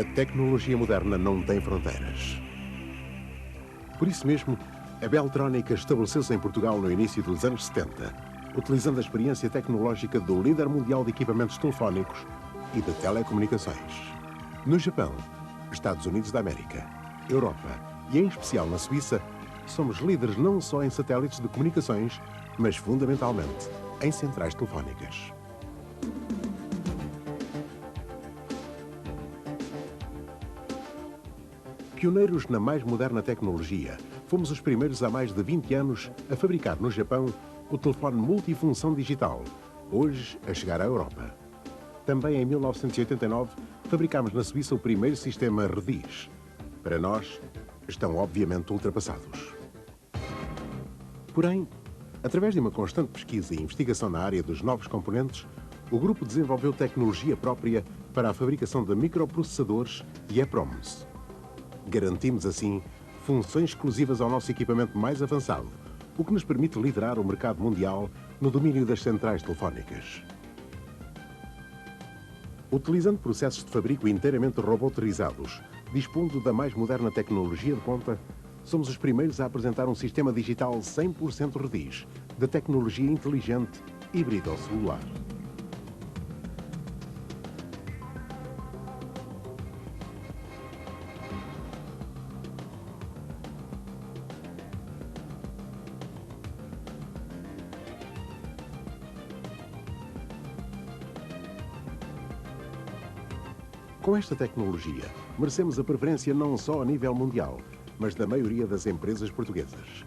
A tecnologia moderna não tem fronteiras. Por isso mesmo, a Beltrónica estabeleceu-se em Portugal no início dos anos 70, utilizando a experiência tecnológica do líder mundial de equipamentos telefónicos e de telecomunicações. No Japão, Estados Unidos da América, Europa e, em especial, na Suíça, somos líderes não só em satélites de comunicações, mas fundamentalmente em centrais telefónicas. Pioneiros na mais moderna tecnologia, fomos os primeiros há mais de 20 anos a fabricar no Japão o telefone multifunção digital, hoje a chegar à Europa. Também em 1989, fabricámos na Suíça o primeiro sistema REDIS. Para nós, estão obviamente ultrapassados. Porém, através de uma constante pesquisa e investigação na área dos novos componentes, o grupo desenvolveu tecnologia própria para a fabricação de microprocessadores e EPROMs. Garantimos, assim, funções exclusivas ao nosso equipamento mais avançado, o que nos permite liderar o mercado mundial no domínio das centrais telefónicas. Utilizando processos de fabrico inteiramente robotizados, dispondo da mais moderna tecnologia de ponta, somos os primeiros a apresentar um sistema digital 100% REDIS, de tecnologia inteligente, híbrida ou celular. Com esta tecnologia, merecemos a preferência não só a nível mundial, mas da maioria das empresas portuguesas.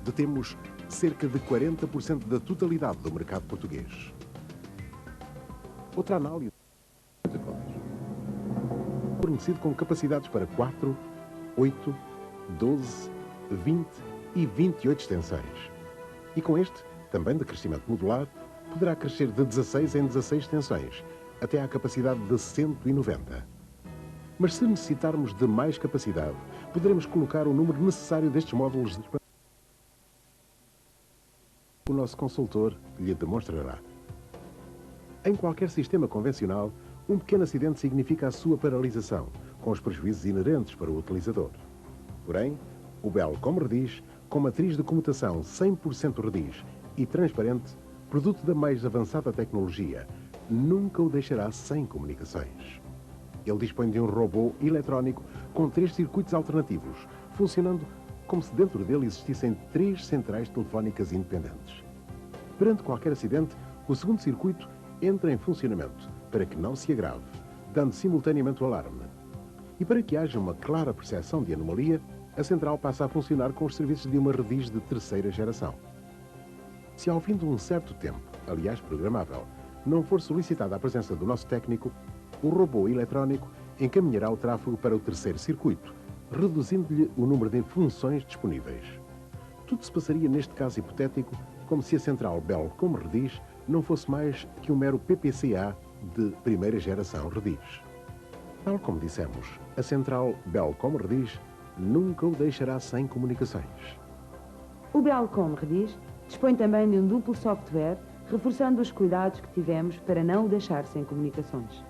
Detemos cerca de 40% da totalidade do mercado português. Outra análise fornecido com capacidades para 4, 8, 12, 20 e 28 extensões. E com este, também de crescimento modular, poderá crescer de 16 em 16 extensões, até à capacidade de 190. Mas se necessitarmos de mais capacidade, poderemos colocar o número necessário destes módulos de expansão. O nosso consultor lhe demonstrará. Em qualquer sistema convencional, um pequeno acidente significa a sua paralisação, com os prejuízos inerentes para o utilizador. Porém, o Belcom REDIS, com matriz de comutação 100% REDIS e transparente, produto da mais avançada tecnologia, nunca o deixará sem comunicações. Ele dispõe de um robô eletrónico com 3 circuitos alternativos, funcionando como se dentro dele existissem 3 centrais telefónicas independentes. Perante qualquer acidente, o segundo circuito entra em funcionamento para que não se agrave, dando simultaneamente o alarme. E para que haja uma clara percepção de anomalia, a central passa a funcionar com os serviços de uma REDIS de terceira geração. Se ao fim de um certo tempo, aliás programável, não for solicitada a presença do nosso técnico, o robô eletrónico encaminhará o tráfego para o terceiro circuito, reduzindo-lhe o número de funções disponíveis. Tudo se passaria neste caso hipotético como se a central Belcom REDIS não fosse mais que um mero PPCA de primeira geração REDIS. Tal como dissemos, a central Belcom REDIS nunca o deixará sem comunicações. O Belcom REDIS dispõe também de um duplo software, reforçando os cuidados que tivemos para não o deixar sem comunicações.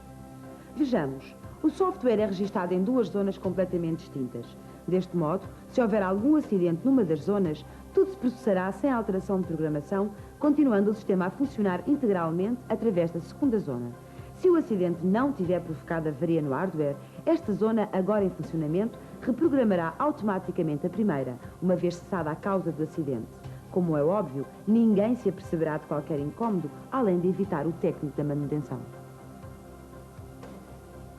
Vejamos, o software é registado em 2 zonas completamente distintas. Deste modo, se houver algum acidente numa das zonas, tudo se processará sem alteração de programação, continuando o sistema a funcionar integralmente através da segunda zona. Se o acidente não tiver provocado avaria no hardware, esta zona, agora em funcionamento, reprogramará automaticamente a primeira, uma vez cessada a causa do acidente. Como é óbvio, ninguém se aperceberá de qualquer incómodo, além de evitar o técnico da manutenção.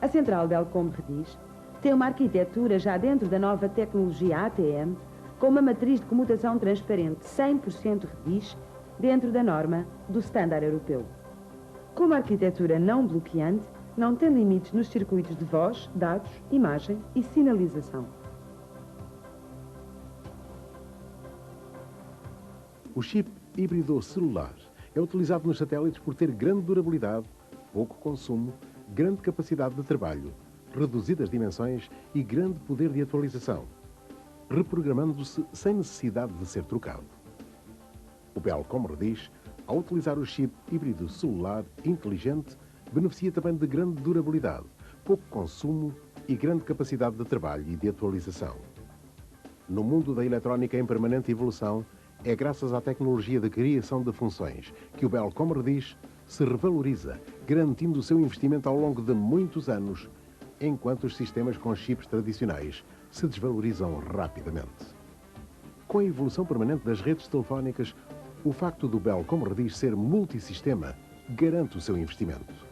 A central Belcom REDIS tem uma arquitetura já dentro da nova tecnologia ATM, com uma matriz de comutação transparente 100% REDIS, dentro da norma do standard europeu. Com uma arquitetura não bloqueante, não tem limites nos circuitos de voz, dados, imagem e sinalização. O chip híbrido celular é utilizado nos satélites por ter grande durabilidade, pouco consumo, grande capacidade de trabalho, reduzidas dimensões e grande poder de atualização, reprogramando-se sem necessidade de ser trocado. O Belcom REDIS, ao utilizar o chip híbrido celular inteligente, beneficia também de grande durabilidade, pouco consumo, e grande capacidade de trabalho e de atualização. No mundo da eletrónica em permanente evolução, é graças à tecnologia de criação de funções que o Belcom Redis se revaloriza, garantindo o seu investimento ao longo de muitos anos, enquanto os sistemas com chips tradicionais se desvalorizam rapidamente. Com a evolução permanente das redes telefónicas, o facto do Belcom Redis ser multissistema garante o seu investimento.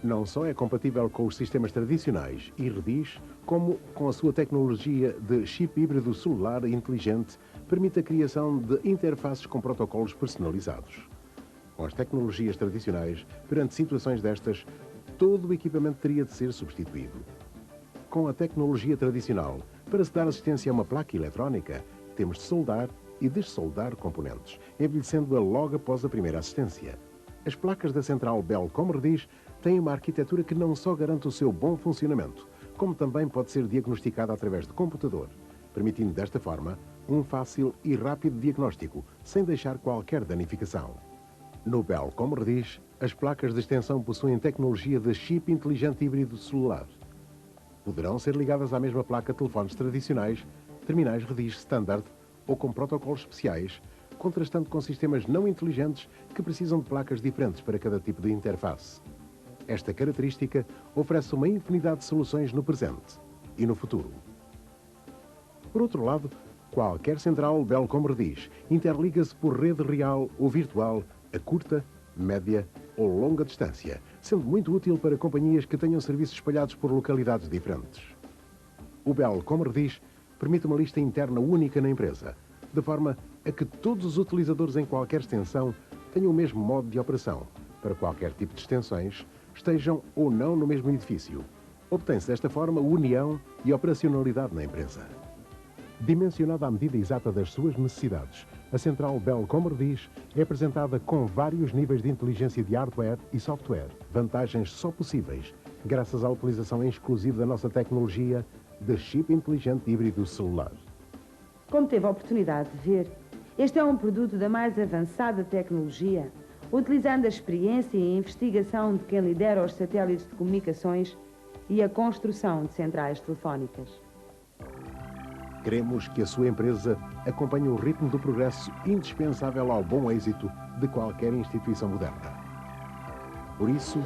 Não só é compatível com os sistemas tradicionais e Redis, como com a sua tecnologia de chip híbrido celular inteligente, permite a criação de interfaces com protocolos personalizados. Com as tecnologias tradicionais, perante situações destas, todo o equipamento teria de ser substituído. Com a tecnologia tradicional, para se dar assistência a uma placa eletrónica, temos de soldar e dessoldar componentes, envelhecendo-a logo após a primeira assistência. As placas da central Belcom Redis têm uma arquitetura que não só garante o seu bom funcionamento, como também pode ser diagnosticada através de computador, permitindo desta forma um fácil e rápido diagnóstico, sem deixar qualquer danificação. No Belcom Redis, as placas de extensão possuem tecnologia de chip inteligente híbrido celular. Poderão ser ligadas à mesma placa de telefones tradicionais, terminais Redis standard ou com protocolos especiais, contrastando com sistemas não inteligentes que precisam de placas diferentes para cada tipo de interface. Esta característica oferece uma infinidade de soluções no presente e no futuro. Por outro lado, qualquer central Belcom Redis interliga-se por rede real ou virtual a curta, média ou longa distância, sendo muito útil para companhias que tenham serviços espalhados por localidades diferentes. O Belcom Redis permite uma lista interna única na empresa, de forma a que todos os utilizadores em qualquer extensão tenham o mesmo modo de operação, para qualquer tipo de extensões, estejam ou não no mesmo edifício. Obtém-se desta forma união e operacionalidade na empresa. Dimensionada à medida exata das suas necessidades, a central Belcom Redis é apresentada com vários níveis de inteligência de hardware e software, vantagens só possíveis graças à utilização exclusiva da nossa tecnologia de chip inteligente híbrido celular. Como teve a oportunidade de ver, este é um produto da mais avançada tecnologia, utilizando a experiência e a investigação de quem lidera os satélites de comunicações e a construção de centrais telefónicas. Queremos que a sua empresa acompanhe o ritmo do progresso indispensável ao bom êxito de qualquer instituição moderna. Por isso,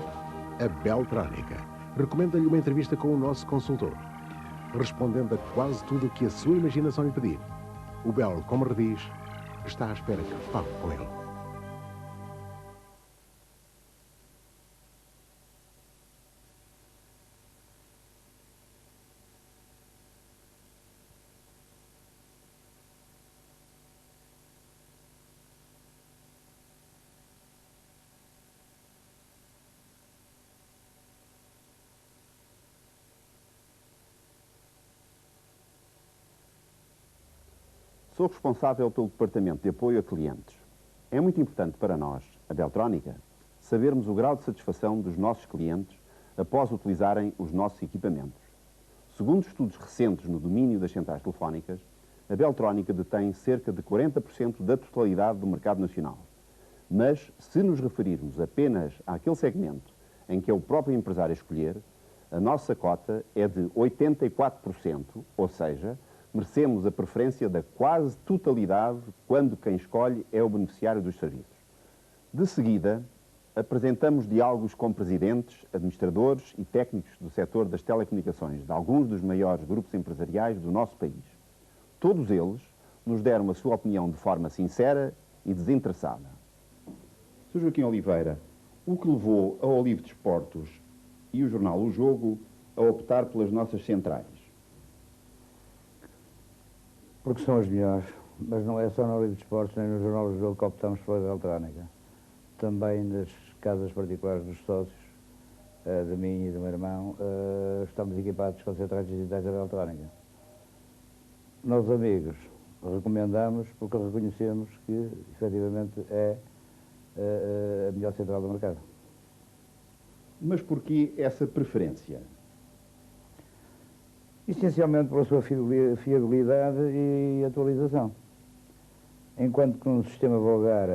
a Beltrónica recomenda-lhe uma entrevista com o nosso consultor. Respondendo a quase tudo o que a sua imaginação lhe pedir, o Belcom Redis está à espera que fale com ele. Sou responsável pelo Departamento de Apoio a Clientes. É muito importante para nós, a Beltrónica, sabermos o grau de satisfação dos nossos clientes após utilizarem os nossos equipamentos. Segundo estudos recentes no domínio das centrais telefónicas, a Beltrónica detém cerca de 40% da totalidade do mercado nacional. Mas, se nos referirmos apenas àquele segmento em que é o próprio empresário a escolher, a nossa cota é de 84%, ou seja, merecemos a preferência da quase totalidade quando quem escolhe é o beneficiário dos serviços. De seguida, apresentamos diálogos com presidentes, administradores e técnicos do setor das telecomunicações de alguns dos maiores grupos empresariais do nosso país. Todos eles nos deram a sua opinião de forma sincera e desinteressada. Sr. Joaquim Oliveira, o que levou a Olive Desportos e o jornal O Jogo a optar pelas nossas centrais? Porque são as melhores, mas não é só no Olive Desportos nem no Jornal do Jogo que optamos pela Beltrónica. Também nas casas particulares dos sócios, de mim e do meu irmão, estamos equipados com centrais digitais da Beltrónica. Nós, amigos, recomendamos porque reconhecemos que, efetivamente, é a melhor central do mercado. Mas porquê essa preferência? Essencialmente pela sua fiabilidade e atualização. Enquanto que num sistema vulgar,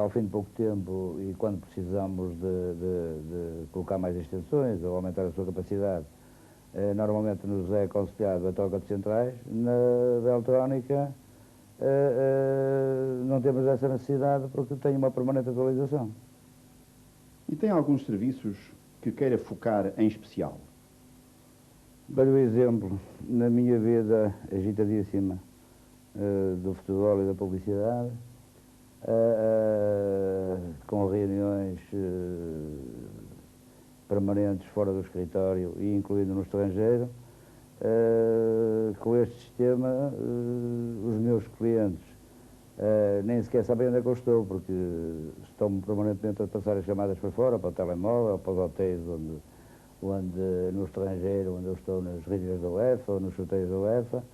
ao fim de pouco tempo, e quando precisamos de colocar mais extensões ou aumentar a sua capacidade, normalmente nos é aconselhado a troca de centrais. Na Beltrónica não temos essa necessidade porque tem uma permanente atualização. E tem alguns serviços que queira focar em especial? Dou-lhe um exemplo, na minha vida agitadíssima do futebol e da publicidade, com reuniões permanentes fora do escritório e incluindo no estrangeiro, com este sistema os meus clientes nem sequer sabem onde é que eu estou, porque estão permanentemente a passar as chamadas para fora, para o telemóvel, para os hotéis onde no estrangeiro, onde eu estou nas reuniões da UEFA ou nos sorteios da UEFA.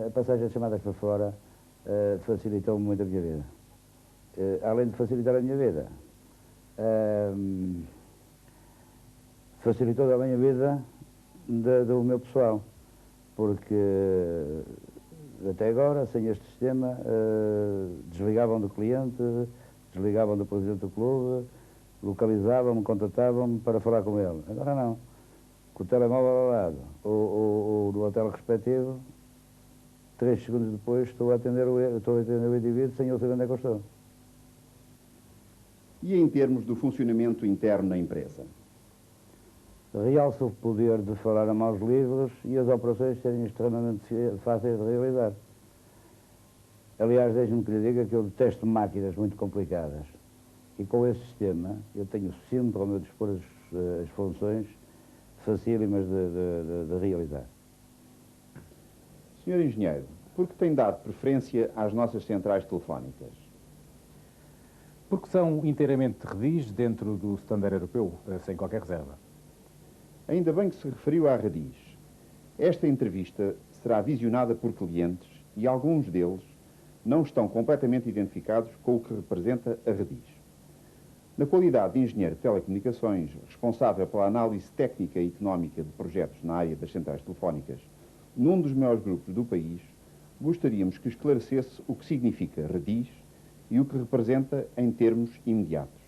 A passagem de chamadas para fora facilitou muito a minha vida. Além de facilitar a minha vida, facilitou também a vida do meu pessoal, porque até agora, sem este sistema, desligavam do cliente, desligavam do presidente do clube, localizavam-me, contatavam-me para falar com ele. Agora não. Com o telemóvel ao lado ou no hotel respectivo, 3 segundos depois estou a atender o indivíduo sem ele saber onde é que eu estou. E em termos do funcionamento interno na empresa? Realça o poder de falar a mãos livres e as operações serem extremamente fáceis de realizar. Aliás, deixe-me que lhe diga que eu detesto máquinas muito complicadas. E com esse sistema eu tenho sempre ao meu dispor as funções facílimas de realizar. Senhor Engenheiro, por que tem dado preferência às nossas centrais telefónicas? Porque são inteiramente redis dentro do standard europeu, sem qualquer reserva. Ainda bem que se referiu à Redis. Esta entrevista será visionada por clientes e alguns deles não estão completamente identificados com o que representa a Redis. Na qualidade de engenheiro de telecomunicações, responsável pela análise técnica e económica de projetos na área das centrais telefónicas, num dos maiores grupos do país, gostaríamos que esclarecesse o que significa Redis e o que representa em termos imediatos.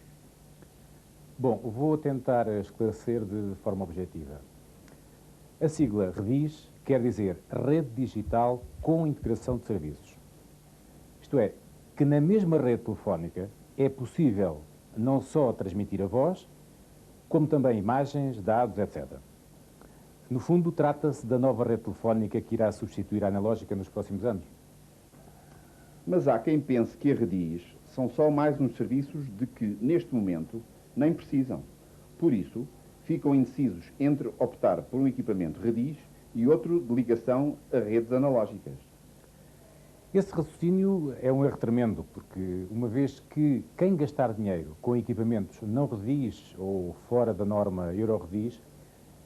Bom, vou tentar esclarecer de forma objetiva. A sigla Redis quer dizer Rede Digital com Integração de Serviços. Isto é, que na mesma rede telefónica é possível não só transmitir a voz, como também imagens, dados, etc. No fundo, trata-se da nova rede telefónica que irá substituir a analógica nos próximos anos. Mas há quem pense que a Redis são só mais uns serviços de que, neste momento, nem precisam. Por isso, ficam indecisos entre optar por um equipamento Redis e outro de ligação a redes analógicas. Esse raciocínio é um erro tremendo, porque uma vez que quem gastar dinheiro com equipamentos não Redis ou fora da norma Euro-Redis,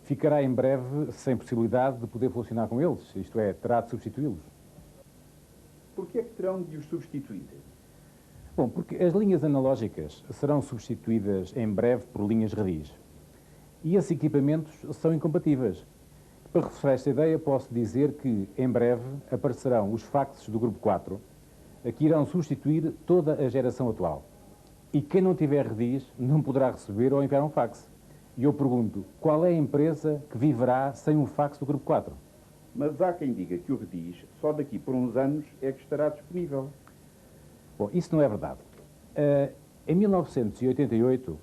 ficará em breve sem possibilidade de poder funcionar com eles, isto é, terá de substituí-los. Por que é que terão de os substituir? Bom, porque as linhas analógicas serão substituídas em breve por linhas Redis. E esses equipamentos são incompatíveis. Para reforçar esta ideia, posso dizer que, em breve, aparecerão os faxes do Grupo 4, que irão substituir toda a geração atual. E quem não tiver Redis não poderá receber ou enviar um fax. E eu pergunto, qual é a empresa que viverá sem um fax do Grupo 4? Mas há quem diga que o Redis, só daqui por uns anos, é que estará disponível. Bom, isso não é verdade. Em 1988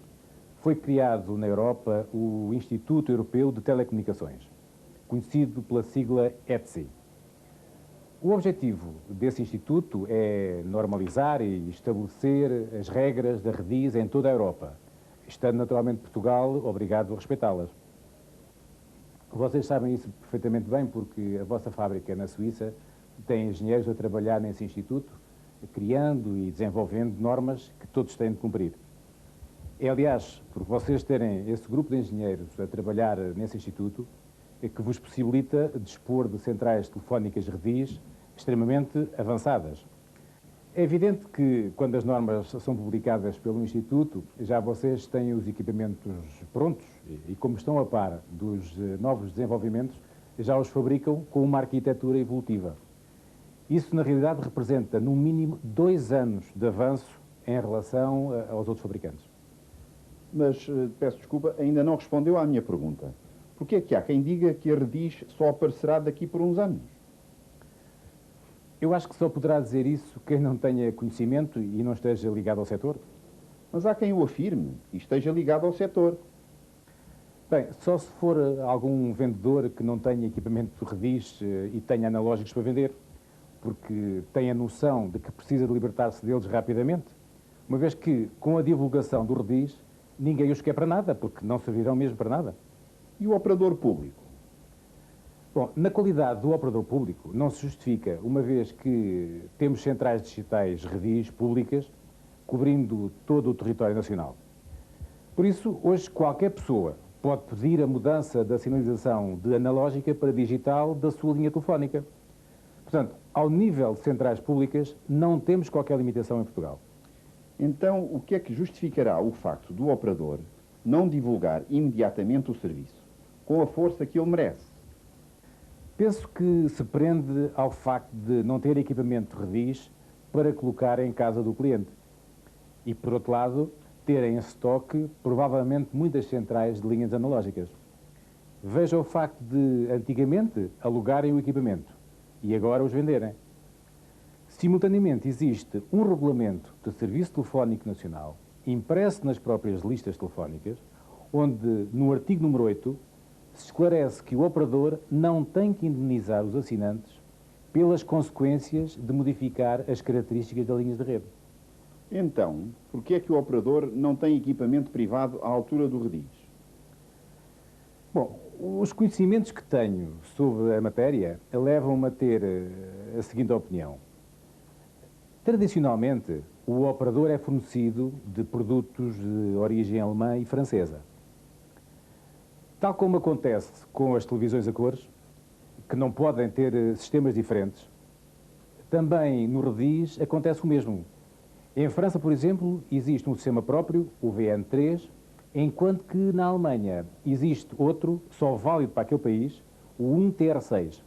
foi criado na Europa o Instituto Europeu de Telecomunicações, conhecido pela sigla ETSI. O objetivo desse instituto é normalizar e estabelecer as regras da Redis em toda a Europa, estando naturalmente Portugal obrigado a respeitá-las. Vocês sabem isso perfeitamente bem porque a vossa fábrica na Suíça tem engenheiros a trabalhar nesse instituto, criando e desenvolvendo normas que todos têm de cumprir. É, aliás, por vocês terem esse grupo de engenheiros a trabalhar nesse instituto, é que vos possibilita dispor de centrais telefónicas Redis extremamente avançadas. É evidente que, quando as normas são publicadas pelo Instituto, já vocês têm os equipamentos prontos e como estão a par dos novos desenvolvimentos, já os fabricam com uma arquitetura evolutiva. Isso, na realidade, representa, no mínimo, 2 anos de avanço em relação aos outros fabricantes. Mas, peço desculpa, ainda não respondeu à minha pergunta. Porque é que há quem diga que a Redis só aparecerá daqui por uns anos? Eu acho que só poderá dizer isso quem não tenha conhecimento e não esteja ligado ao setor. Mas há quem o afirme e esteja ligado ao setor. Bem, só se for algum vendedor que não tenha equipamento de Redis e tenha analógicos para vender, porque tem a noção de que precisa de libertar-se deles rapidamente, uma vez que, com a divulgação do Redis, ninguém os quer para nada, porque não servirão mesmo para nada. E o operador público? Bom, na qualidade do operador público, não se justifica, uma vez que temos centrais digitais Redis públicas, cobrindo todo o território nacional. Por isso, hoje, qualquer pessoa pode pedir a mudança da sinalização de analógica para digital da sua linha telefónica. Portanto, ao nível de centrais públicas, não temos qualquer limitação em Portugal. Então, o que é que justificará o facto do operador não divulgar imediatamente o serviço, com a força que ele merece? Penso que se prende ao facto de não ter equipamento Redis para colocar em casa do cliente. E, por outro lado, terem em estoque, provavelmente, muitas centrais de linhas analógicas. Veja o facto de, antigamente, alugarem o equipamento e agora os venderem. Simultaneamente, existe um regulamento de Serviço Telefónico Nacional, impresso nas próprias listas telefónicas, onde, no artigo número 8, se esclarece que o operador não tem que indemnizar os assinantes pelas consequências de modificar as características das linhas de rede. Então, por que é que o operador não tem equipamento privado à altura do Redis? Bom, os conhecimentos que tenho sobre a matéria levam-me a ter a seguinte opinião. Tradicionalmente, o operador é fornecido de produtos de origem alemã e francesa. Tal como acontece com as televisões a cores, que não podem ter sistemas diferentes, também no Redis acontece o mesmo. Em França, por exemplo, existe um sistema próprio, o VN3, enquanto que na Alemanha existe outro, só válido para aquele país, o 1TR6.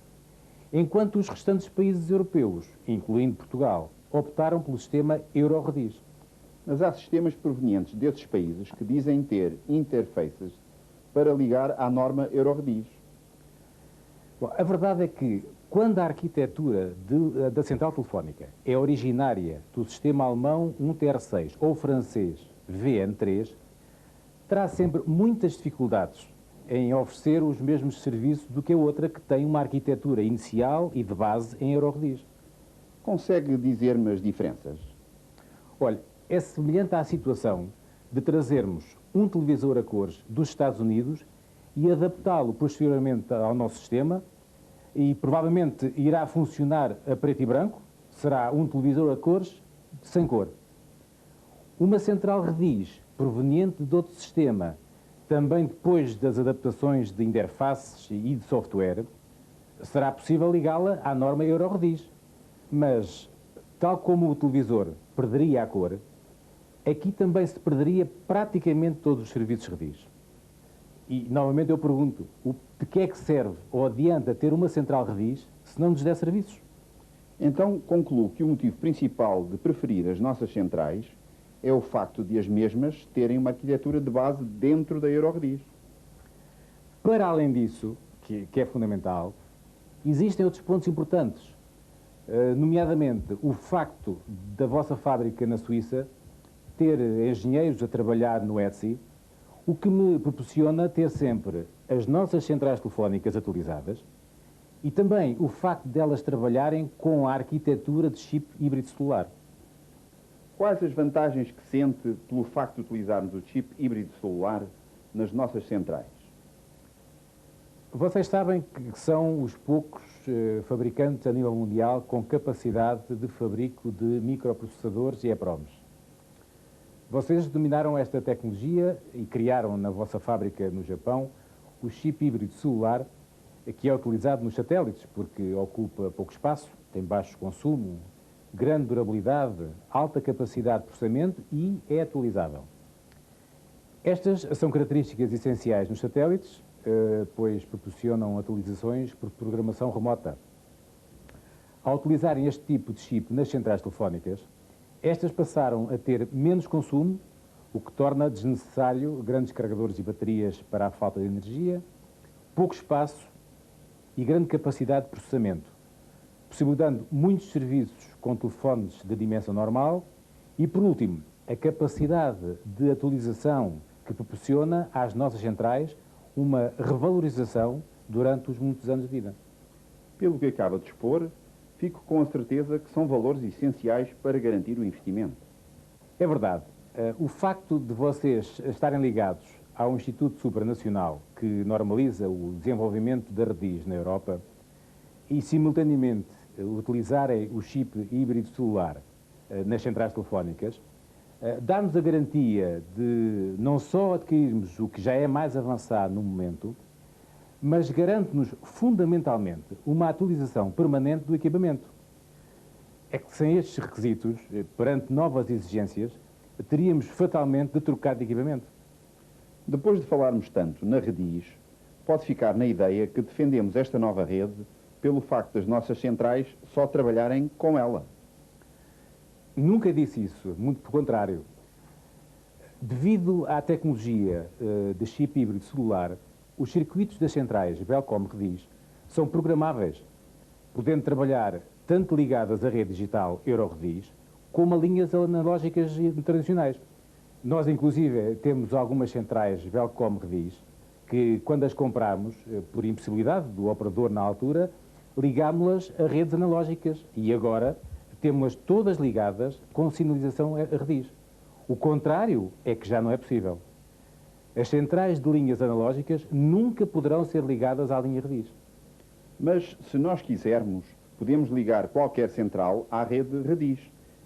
Enquanto os restantes países europeus, incluindo Portugal, optaram pelo sistema Euro-Redis. Mas há sistemas provenientes desses países que dizem ter interfaces para ligar à norma Euro-Redis. Bom, a verdade é que, quando a arquitetura da central telefónica é originária do sistema alemão 1TR6 ou francês VN3, terá sempre muitas dificuldades em oferecer os mesmos serviços do que a outra que tem uma arquitetura inicial e de base em Euro-Redis. Consegue dizer-me as diferenças? Olha, é semelhante à situação de trazermos um televisor a cores dos Estados Unidos e adaptá-lo posteriormente ao nosso sistema e provavelmente irá funcionar a preto e branco, será um televisor a cores sem cor. Uma central Redis proveniente de outro sistema, também depois das adaptações de interfaces e de software, será possível ligá-la à norma Euro-Redis. Mas, tal como o televisor perderia a cor, aqui também se perderia praticamente todos os serviços Redis. E, novamente, eu pergunto, de que é que serve ou adianta ter uma central Redis se não nos der serviços? Então, concluo que o motivo principal de preferir as nossas centrais é o facto de as mesmas terem uma arquitetura de base dentro da Euro-Redis. Para além disso, que é fundamental, existem outros pontos importantes, nomeadamente o facto da vossa fábrica na Suíça ter engenheiros a trabalhar no ETSI, o que me proporciona ter sempre as nossas centrais telefónicas atualizadas e também o facto delas trabalharem com a arquitetura de chip híbrido celular. Quais as vantagens que sente pelo facto de utilizarmos o chip híbrido celular nas nossas centrais? Vocês sabem que são os poucos fabricantes a nível mundial com capacidade de fabrico de microprocessadores e EPROMs. Vocês dominaram esta tecnologia e criaram na vossa fábrica no Japão o chip híbrido celular, que é utilizado nos satélites, porque ocupa pouco espaço, tem baixo consumo, grande durabilidade, alta capacidade de processamento e é atualizável. Estas são características essenciais nos satélites, pois proporcionam atualizações por programação remota. Ao utilizarem este tipo de chip nas centrais telefónicas, estas passaram a ter menos consumo, o que torna desnecessário grandes carregadores e baterias para a falta de energia, pouco espaço e grande capacidade de processamento, possibilitando muitos serviços com telefones de dimensão normal e, por último, a capacidade de atualização que proporciona às nossas centrais uma revalorização durante os muitos anos de vida. Pelo que acaba de expor, fico com a certeza que são valores essenciais para garantir o investimento. É verdade. O facto de vocês estarem ligados ao Instituto Supranacional que normaliza o desenvolvimento da Redis na Europa e, simultaneamente, utilizarem o chip híbrido celular nas centrais telefónicas, dá-nos a garantia de não só adquirirmos o que já é mais avançado no momento, mas garante-nos fundamentalmente uma atualização permanente do equipamento. É que sem estes requisitos, perante novas exigências, teríamos fatalmente de trocar de equipamento. Depois de falarmos tanto na Redis, pode ficar na ideia que defendemos esta nova rede pelo facto das nossas centrais só trabalharem com ela. Nunca disse isso, muito pelo contrário. Devido à tecnologia de chip híbrido celular, os circuitos das centrais Belcom Redis são programáveis, podendo trabalhar tanto ligadas à rede digital EuroRedis, como a linhas analógicas tradicionais. Nós, inclusive, temos algumas centrais Belcom Redis que, quando as compramos, por impossibilidade do operador na altura, ligámos-las a redes analógicas e agora temos-las todas ligadas com sinalização a Redis. O contrário é que já não é possível. As centrais de linhas analógicas nunca poderão ser ligadas à linha Redis. Mas, se nós quisermos, podemos ligar qualquer central à rede Redis,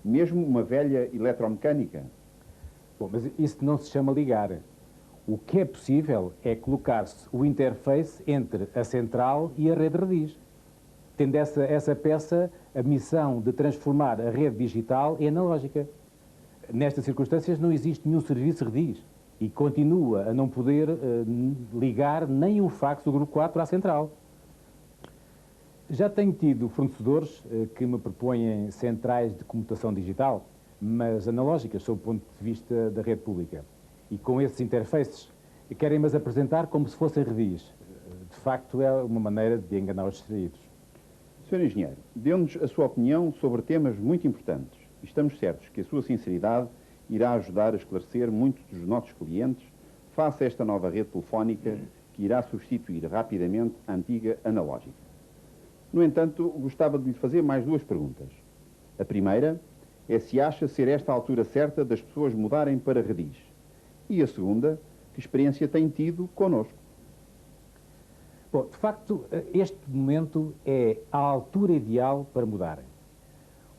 mesmo uma velha eletromecânica. Bom, mas isso não se chama ligar. O que é possível é colocar-se o interface entre a central e a rede Redis, tendo essa peça a missão de transformar a rede digital em analógica. Nestas circunstâncias não existe nenhum serviço Redis e continua a não poder ligar nem um fax do Grupo 4 à central. Já tenho tido fornecedores que me propõem centrais de comutação digital, mas analógicas, sob o ponto de vista da rede pública. E com esses interfaces, querem-mas apresentar como se fossem Redis. De facto, é uma maneira de enganar os distraídos. Sr. Engenheiro, dê-nos a sua opinião sobre temas muito importantes. E estamos certos que a sua sinceridade irá ajudar a esclarecer muitos dos nossos clientes face a esta nova rede telefónica que irá substituir rapidamente a antiga analógica. No entanto, gostava de lhe fazer mais duas perguntas. A primeira é se acha ser esta a altura certa das pessoas mudarem para Redis. E a segunda, que experiência tem tido connosco? Bom, de facto, este momento é a altura ideal para mudarem.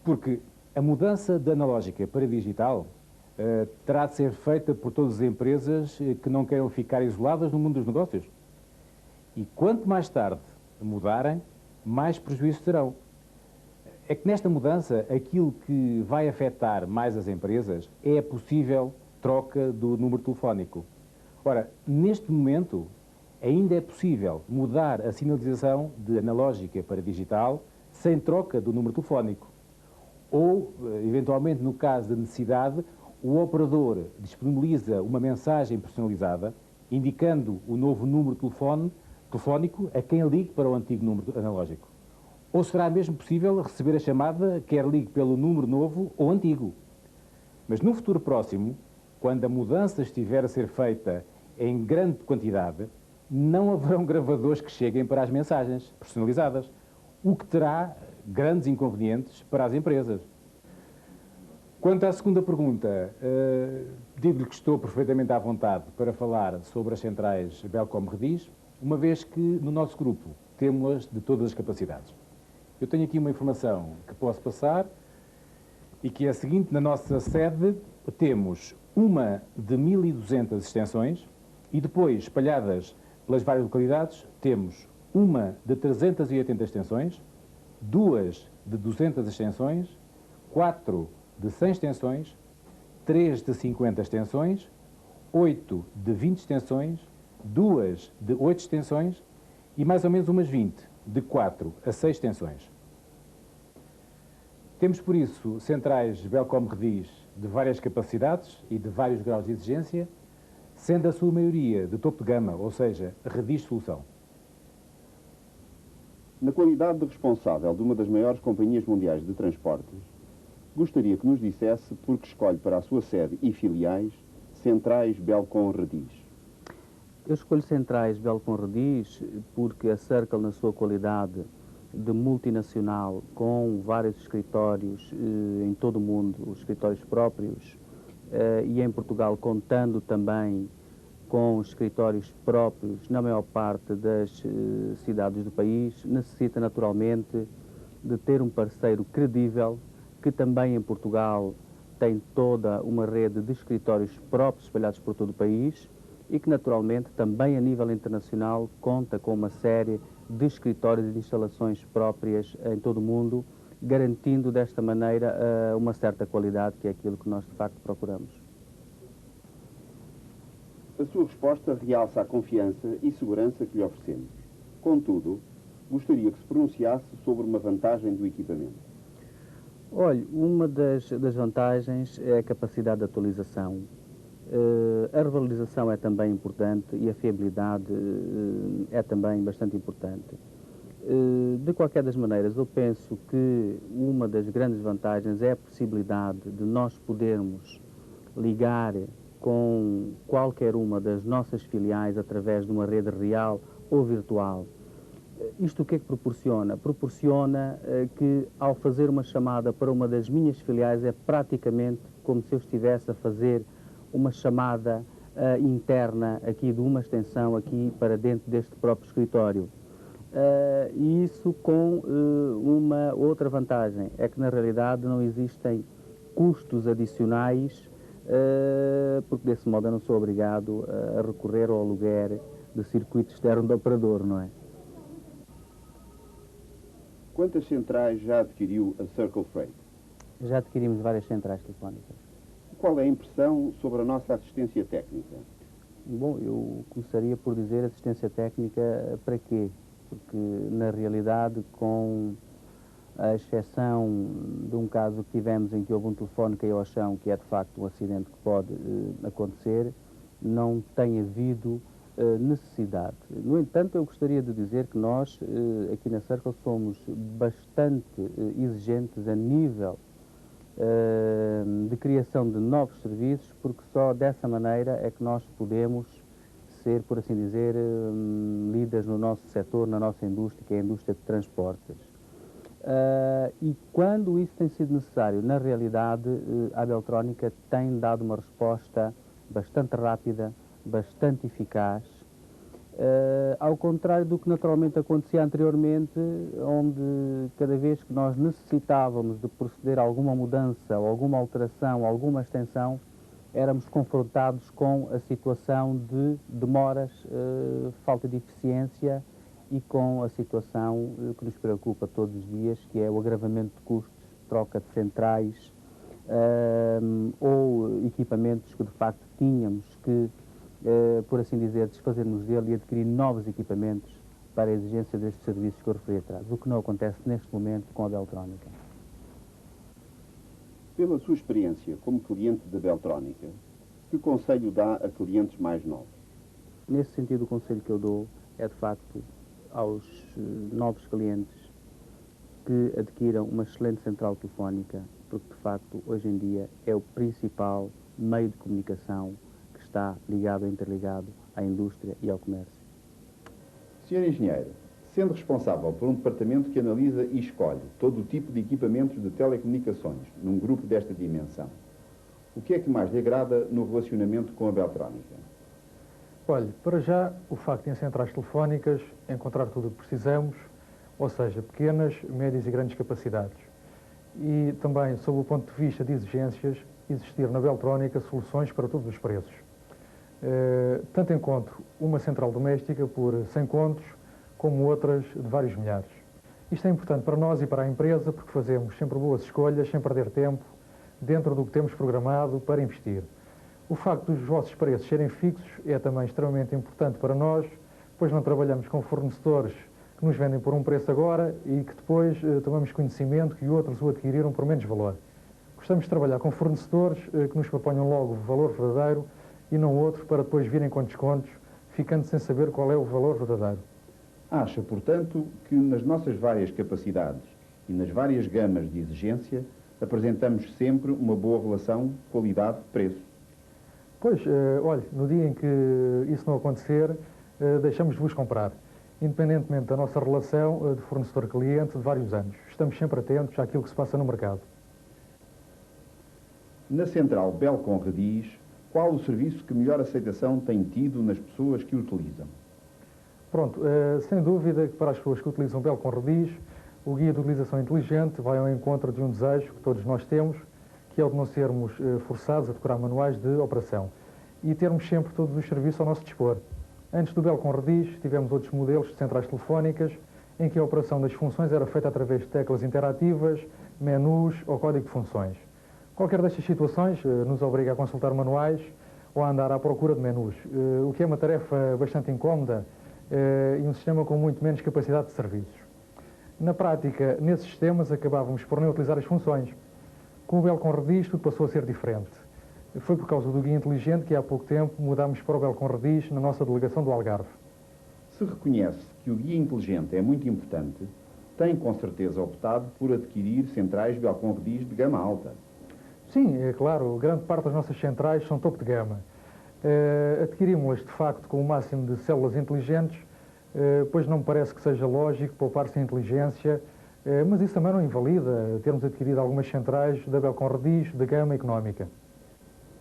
Porque a mudança da analógica para digital terá de ser feita por todas as empresas que não queiram ficar isoladas no mundo dos negócios. E quanto mais tarde mudarem, mais prejuízos terão. É que nesta mudança, aquilo que vai afetar mais as empresas é a possível troca do número telefónico. Ora, neste momento, ainda é possível mudar a sinalização de analógica para digital sem troca do número telefónico. Ou, eventualmente, no caso de necessidade, o operador disponibiliza uma mensagem personalizada indicando o novo número telefónico a quem ligue para o antigo número analógico. Ou será mesmo possível receber a chamada quer ligue pelo número novo ou antigo. Mas no futuro próximo, quando a mudança estiver a ser feita em grande quantidade, não haverão gravadores que cheguem para as mensagens personalizadas, o que terá grandes inconvenientes para as empresas. Quanto à segunda pergunta, digo-lhe que estou perfeitamente à vontade para falar sobre as centrais Belcom Redis, uma vez que no nosso grupo temos-las de todas as capacidades. Eu tenho aqui uma informação que posso passar e que é a seguinte: na nossa sede temos uma de 1.200 extensões e depois, espalhadas pelas várias localidades, temos uma de 380 extensões, duas de 200 extensões, 4 de 100 extensões, 3 de 50 extensões, 8 de 20 extensões, 2 de 8 extensões e mais ou menos umas 20, de 4 a 6 extensões. Temos, por isso, centrais Belcom Redis de várias capacidades e de vários graus de exigência, sendo a sua maioria de topo de gama, ou seja, Redis Solução. Na qualidade de responsável de uma das maiores companhias mundiais de transportes, gostaria que nos dissesse por que escolhe para a sua sede e filiais Centrais Belcom Rediz. Eu escolho Centrais Belcom Rediz porque a Circle, na sua qualidade de multinacional, com vários escritórios em todo o mundo, os escritórios próprios, e em Portugal contando também com escritórios próprios na maior parte das cidades do país, necessita naturalmente de ter um parceiro credível, que também em Portugal tem toda uma rede de escritórios próprios espalhados por todo o país e que naturalmente também a nível internacional conta com uma série de escritórios e de instalações próprias em todo o mundo, garantindo desta maneira uma certa qualidade, que é aquilo que nós de facto procuramos. A sua resposta realça a confiança e segurança que lhe oferecemos. Contudo, gostaria que se pronunciasse sobre uma vantagem do equipamento. Olha, uma das vantagens é a capacidade de atualização. A revalorização é também importante e a fiabilidade é também bastante importante. De qualquer das maneiras, eu penso que uma das grandes vantagens é a possibilidade de nós podermos ligar com qualquer uma das nossas filiais através de uma rede real ou virtual. Isto o que é que proporciona? Proporciona que ao fazer uma chamada para uma das minhas filiais é praticamente como se eu estivesse a fazer uma chamada interna aqui de uma extensão aqui para dentro deste próprio escritório. E isso com uma outra vantagem, é que na realidade não existem custos adicionais, porque desse modo eu não sou obrigado a recorrer ao aluguer de circuito externo do operador, não é? Quantas centrais já adquiriu a Circle Freight? Já adquirimos várias centrais telefónicas. Qual é a impressão sobre a nossa assistência técnica? Bom, eu começaria por dizer assistência técnica para quê? Porque na realidade, com a exceção de um caso que tivemos em que houve um telefone que caiu ao chão, que é de facto um acidente que pode acontecer, não tem havido necessidade. No entanto, eu gostaria de dizer que nós, aqui na Circle, somos bastante exigentes a nível de criação de novos serviços, porque só dessa maneira é que nós podemos ser, por assim dizer, líderes no nosso setor, na nossa indústria, que é a indústria de transportes. E quando isso tem sido necessário, na realidade, a Beltrónica tem dado uma resposta bastante rápida, bastante eficaz, ao contrário do que naturalmente acontecia anteriormente, onde cada vez que nós necessitávamos de proceder a alguma mudança, ou alguma alteração, alguma extensão, éramos confrontados com a situação de demoras, falta de eficiência e com a situação que nos preocupa todos os dias, que é o agravamento de custos, troca de centrais ou equipamentos que de facto tínhamos que, por assim dizer, desfazermos dele e adquirir novos equipamentos para a exigência destes serviços que eu referi atrás, o que não acontece neste momento com a Beltrónica. Pela sua experiência como cliente da Beltrónica, que conselho dá a clientes mais novos? Nesse sentido, o conselho que eu dou é, de facto, aos novos clientes que adquiram uma excelente central telefónica, porque, de facto, hoje em dia é o principal meio de comunicação que está ligado ou interligado à indústria e ao comércio. Senhor Engenheiro, sendo responsável por um departamento que analisa e escolhe todo o tipo de equipamentos de telecomunicações num grupo desta dimensão, o que é que mais lhe agrada no relacionamento com a Beltrónica? Olha, para já, o facto em centrais telefónicas encontrar tudo o que precisamos, ou seja, pequenas, médias e grandes capacidades. E também, sob o ponto de vista de exigências, existir na Beltrónica soluções para todos os preços. Tanto encontro uma central doméstica por 100 contos, como outras de vários milhares. Isto é importante para nós e para a empresa, porque fazemos sempre boas escolhas, sem perder tempo, dentro do que temos programado para investir. O facto dos vossos preços serem fixos é também extremamente importante para nós, pois não trabalhamos com fornecedores que nos vendem por um preço agora e que depois tomamos conhecimento que outros o adquiriram por menos valor. Gostamos de trabalhar com fornecedores que nos proponham logo o valor verdadeiro e não outro para depois virem com descontos, ficando sem saber qual é o valor verdadeiro. Acha, portanto, que nas nossas várias capacidades e nas várias gamas de exigência apresentamos sempre uma boa relação qualidade-preço. Pois, olha, no dia em que isso não acontecer, deixamos de vos comprar, independentemente da nossa relação de fornecedor-cliente de vários anos. Estamos sempre atentos àquilo que se passa no mercado. Na central Belcom Redis, qual o serviço que melhor aceitação tem tido nas pessoas que o utilizam? Pronto, sem dúvida que para as pessoas que utilizam Belcom Redis, o guia de utilização inteligente vai ao encontro de um desejo que todos nós temos, que é o de não sermos forçados a decorar manuais de operação e termos sempre todos os serviços ao nosso dispor. Antes do Belcom Redis, tivemos outros modelos de centrais telefónicas em que a operação das funções era feita através de teclas interativas, menus ou código de funções. Qualquer destas situações nos obriga a consultar manuais ou a andar à procura de menus, o que é uma tarefa bastante incómoda e um sistema com muito menos capacidade de serviços. Na prática, nesses sistemas acabávamos por nem utilizar as funções. Com o Belcom Redis tudo passou a ser diferente. Foi por causa do guia inteligente que há pouco tempo mudámos para o Belcom Redis na nossa delegação do Algarve. Se reconhece que o guia inteligente é muito importante, tem com certeza optado por adquirir centrais Belcom Redis de gama alta. Sim, é claro, grande parte das nossas centrais são topo de gama. Adquirimos-las, de facto, com o máximo de células inteligentes, pois não me parece que seja lógico poupar-se em inteligência, mas isso também não invalida termos adquirido algumas centrais da Belcom Redis de gama económica.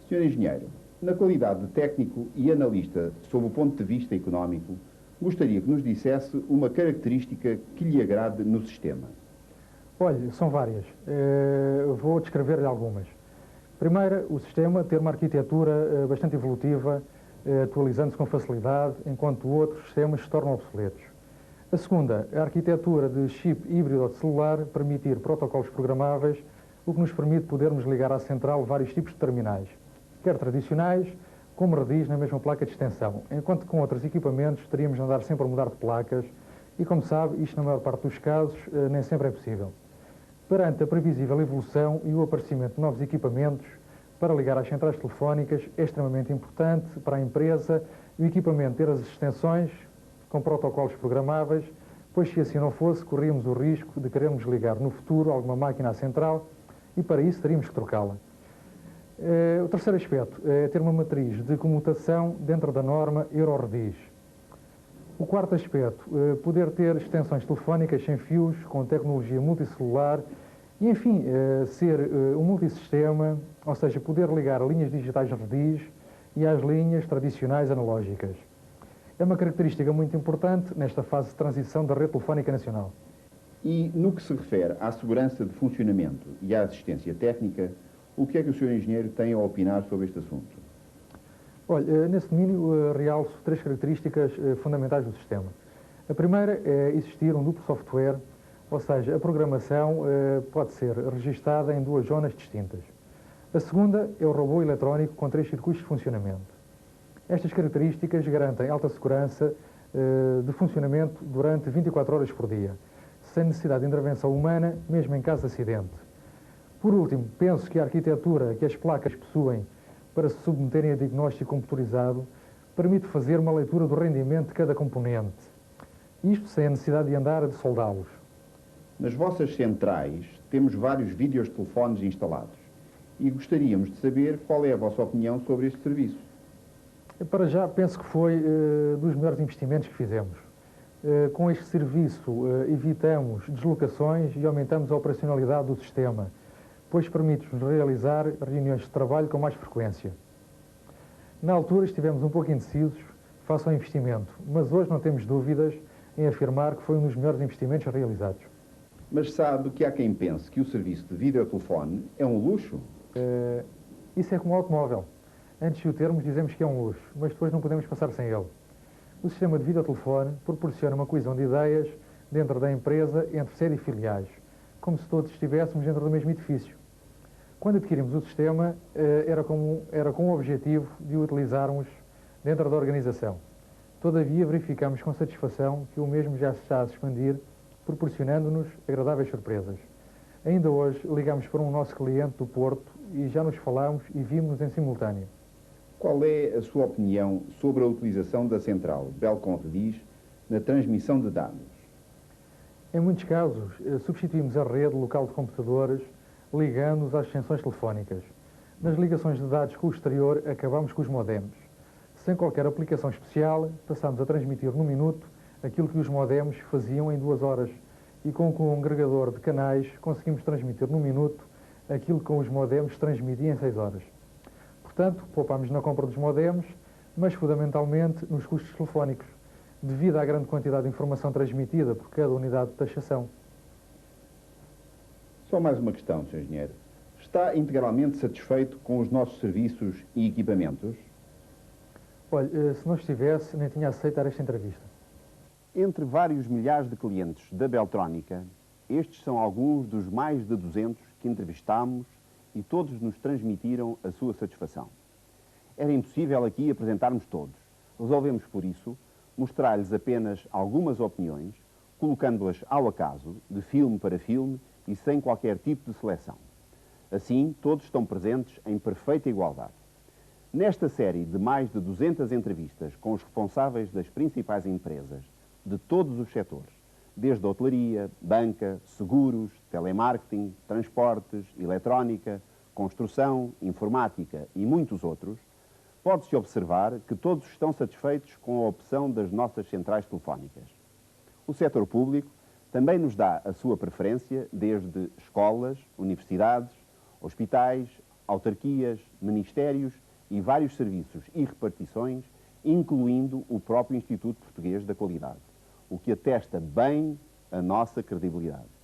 Sr. Engenheiro, na qualidade de técnico e analista sob o ponto de vista económico, gostaria que nos dissesse uma característica que lhe agrade no sistema. Olha, são várias. Vou descrever-lhe algumas. Primeira, o sistema ter uma arquitetura bastante evolutiva, atualizando-se com facilidade, enquanto outros sistemas se tornam obsoletos. A segunda, a arquitetura de chip híbrido ou de celular permitir protocolos programáveis, o que nos permite podermos ligar à central vários tipos de terminais, quer tradicionais, como Redis na mesma placa de extensão, enquanto que com outros equipamentos teríamos de andar sempre a mudar de placas e, como sabe, isto na maior parte dos casos nem sempre é possível. Perante a previsível evolução e o aparecimento de novos equipamentos para ligar às centrais telefónicas, é extremamente importante para a empresa o equipamento ter as extensões com protocolos programáveis, pois se assim não fosse, corríamos o risco de querermos ligar no futuro alguma máquina à central e para isso teríamos que trocá-la. O terceiro aspecto é ter uma matriz de comutação dentro da norma EuroRedis. O quarto aspecto, poder ter extensões telefónicas sem fios, com tecnologia multicelular e, enfim, ser um multissistema, ou seja, poder ligar a linhas digitais Redis e às linhas tradicionais analógicas. É uma característica muito importante nesta fase de transição da rede telefónica nacional. E, no que se refere à segurança de funcionamento e à assistência técnica, o que é que o Sr. Engenheiro tem a opinar sobre este assunto? Olha, nesse domínio realço três características fundamentais do sistema. A primeira é existir um duplo software, ou seja, a programação pode ser registada em duas zonas distintas. A segunda é o robô eletrónico com 3 circuitos de funcionamento. Estas características garantem alta segurança de funcionamento durante 24 horas por dia, sem necessidade de intervenção humana, mesmo em caso de acidente. Por último, penso que a arquitetura que as placas possuem para se submeterem a diagnóstico computadorizado permite fazer uma leitura do rendimento de cada componente. Isto sem a necessidade de andar a soldá-los. Nas vossas centrais temos vários videotelefones instalados e gostaríamos de saber qual é a vossa opinião sobre este serviço. Para já, penso que foi dos melhores investimentos que fizemos. Com este serviço, evitamos deslocações e aumentamos a operacionalidade do sistema, pois permite-nos realizar reuniões de trabalho com mais frequência. Na altura estivemos um pouco indecisos face ao investimento, mas hoje não temos dúvidas em afirmar que foi um dos melhores investimentos realizados. Mas sabe que há quem pense que o serviço de videotelefone é um luxo? Isso é como o automóvel. Antes de o termos, dizemos que é um luxo, mas depois não podemos passar sem ele. O sistema de videotelefone proporciona uma coesão de ideias dentro da empresa entre sede e filiais, como se todos estivéssemos dentro do mesmo edifício. Quando adquirimos o sistema, era com o objetivo de o utilizarmos dentro da organização. Todavia, verificamos com satisfação que o mesmo já se está a expandir, proporcionando-nos agradáveis surpresas. Ainda hoje, ligamos para um nosso cliente do Porto e já nos falamos e vimos-nos em simultâneo. Qual é a sua opinião sobre a utilização da central Belcom Redis na transmissão de dados? Em muitos casos, substituímos a rede local de computadores ligando-nos às extensões telefónicas. Nas ligações de dados com o exterior, acabamos com os modems. Sem qualquer aplicação especial, passamos a transmitir no minuto aquilo que os modems faziam em 2 horas. E com um agregador de canais, conseguimos transmitir no minuto aquilo que com os modems transmitiam em 6 horas. Portanto, poupamos na compra dos modems, mas fundamentalmente nos custos telefónicos, devido à grande quantidade de informação transmitida por cada unidade de taxação. Só mais uma questão, Sr. Engenheiro. Está integralmente satisfeito com os nossos serviços e equipamentos? Olha, se não estivesse, nem tinha aceitado esta entrevista. Entre vários milhares de clientes da Beltrónica, estes são alguns dos mais de 200 que entrevistámos e todos nos transmitiram a sua satisfação. Era impossível aqui apresentarmos todos. Resolvemos, por isso, mostrar-lhes apenas algumas opiniões, colocando-as ao acaso, de filme para filme e sem qualquer tipo de seleção. Assim, todos estão presentes em perfeita igualdade. Nesta série de mais de 200 entrevistas com os responsáveis das principais empresas de todos os setores, desde a hotelaria, banca, seguros, telemarketing, transportes, eletrónica, construção, informática e muitos outros, pode-se observar que todos estão satisfeitos com a opção das nossas centrais telefónicas. O setor público também nos dá a sua preferência desde escolas, universidades, hospitais, autarquias, ministérios e vários serviços e repartições, incluindo o próprio Instituto Português da Qualidade, o que atesta bem a nossa credibilidade.